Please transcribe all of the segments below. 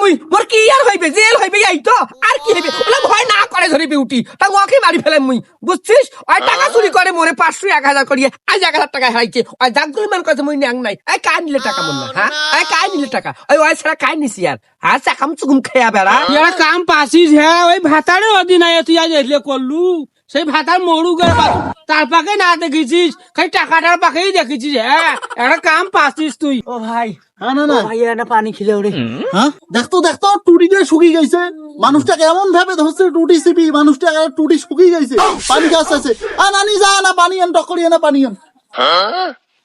মুই মোর কি আর হইবে জেল হইবে এই তো আর কি হইবে ওলা ভয় না করে ধরে বিউটি তা ওকে মারি ফেলাম মুই বুঝছিস ওই টাকা চুরি করে মোরে 500 1000 করিয়ে আজ 1000 টাকা হারাইছে ওই জাগদুল মান কাছে মুই ন্যাং নাই এই কাই নিলে টাকা মন না হ্যাঁ এই কাই নিলে টাকা ওই ছাড়া কাই নিছি আর হ্যাঁ চাকাম চুকুম খেয়া বেড়া এরা কাম পাছিস হ্যাঁ ওই ভাতারে অধীনায় তুই আজ এলে করলু সেই ভাতার মরু গে তার পাকে না দেখেছিস খালি টাকাটার পাকেই দেখেছিস হ্যাঁ একটা কাম পাছিস তুই ও ভাই হ্যাঁ না না ভাই না পানি খেলে ওরে হ্যাঁ দেখতো টুটিতে শুকিয়ে গেছে মানুষটা কেমন ভাবে ধরছে টুটি সিপি মানুষটা টুটি শুকিয়ে গেছে পানি খাচ্ছে নানি যা না পানি আন টকরি না পানি আন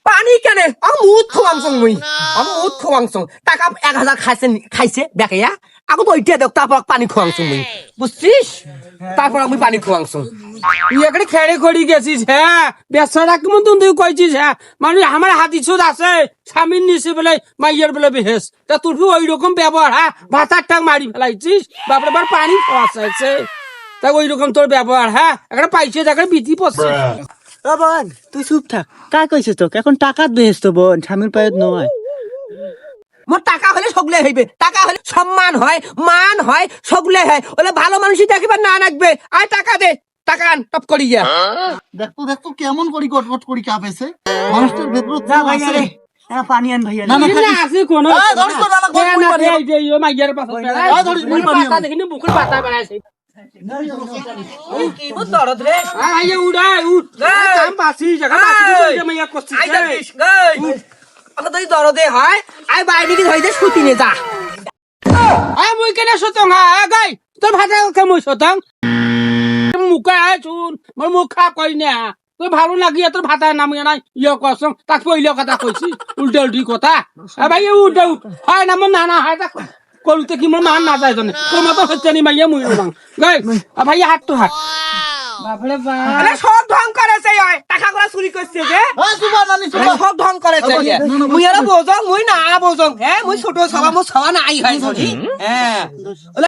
পানি কেন আমি মুত খোয়াংসং মুই আমি মুত খোয়াংসং টাকা 1000 খাইছে দেখে আগো তো ওইটা দেখ তারপর পানি খোয়াংসং মুই বুঝছিস তারপর আমি পানি খোয়াংসং তুই এখানে খেড়ে খড়ি গেছিস হ্যাঁ বেচারা কেমন তুই কইছিস হ্যাঁ মানে আমার হাতি সুদ আছে স্বামীর নিচে বলে মাইয়ের বলে বেহেস তা তোর ওই রকম ব্যবহার হ্যাঁ ভাতার টাক মারি ফেলাইছিস বাপরে বার পানি পচাইছে তা ওই রকম তোর ব্যবহার হ্যাঁ একটা পাইছে তাকে বিধি পড়ছে বোন তুই চুপ থাক কার কইছিস তোকে এখন টাকার বেহেস তো বোন স্বামীর পায়ে নয় মোর টাকা হলে সগলে হইবে টাকা হলে সম্মান হয় মান হয় সগলে হয় ওলে ভালো মানুষই দেখিবার না রাখবে আয় টাকা দে টাকা আন টপ করিয়া দেখতো কেমন করি কটকট করি কাঁপেছে মানুষটার ভেতর যা ভাইয়া রে পানি আন ভাইয়া না না এখানে আছে কোন ধরিস তো না না গরম পানি আন। মাইয়ের পাশে ধরিস মুই পানি আন। দেখিনি বুকের পাতা বেড়াইছে কি মোর দরদ রে আয় উড়াই উঠ কাম পাছিস জায়গা পাছিস মাইয়া করছিস আই যাবিস গই আগে তুই দরদে হয় আই বাইরে কি ধইতে শুতি নে যা আয় মুই কেনে সতং হ্যাঁ গাই তোর ভাতা কেমন সতং মুখে আয় শুন মোর মুখ খারাপ করি না তুই ভালো লাগিয়ে তোর ভাতা নামিয়ে নাই ইয়ে করছং তাক পইলে কথা কইছি উল্টা উল্টি কথা ভাই উল্টা উঠ হয় না মোর নানা হয় তা কলতে কি মোর মান না যায় জানে তোর মতো হচ্ছে নি মাইয়া মুই রং গাই ভাই হাত তো হাত বাপরে বাপ আরে সব ঢং করেছে ওই টাকা গুলা চুরি করছে যে সুবা নানি সুবা সব ঢং করেছে মুই আর বোঝং মুই না বোঝং হ্যাঁ মুই ছোট সবা মো সবা নাই হয় হ্যাঁ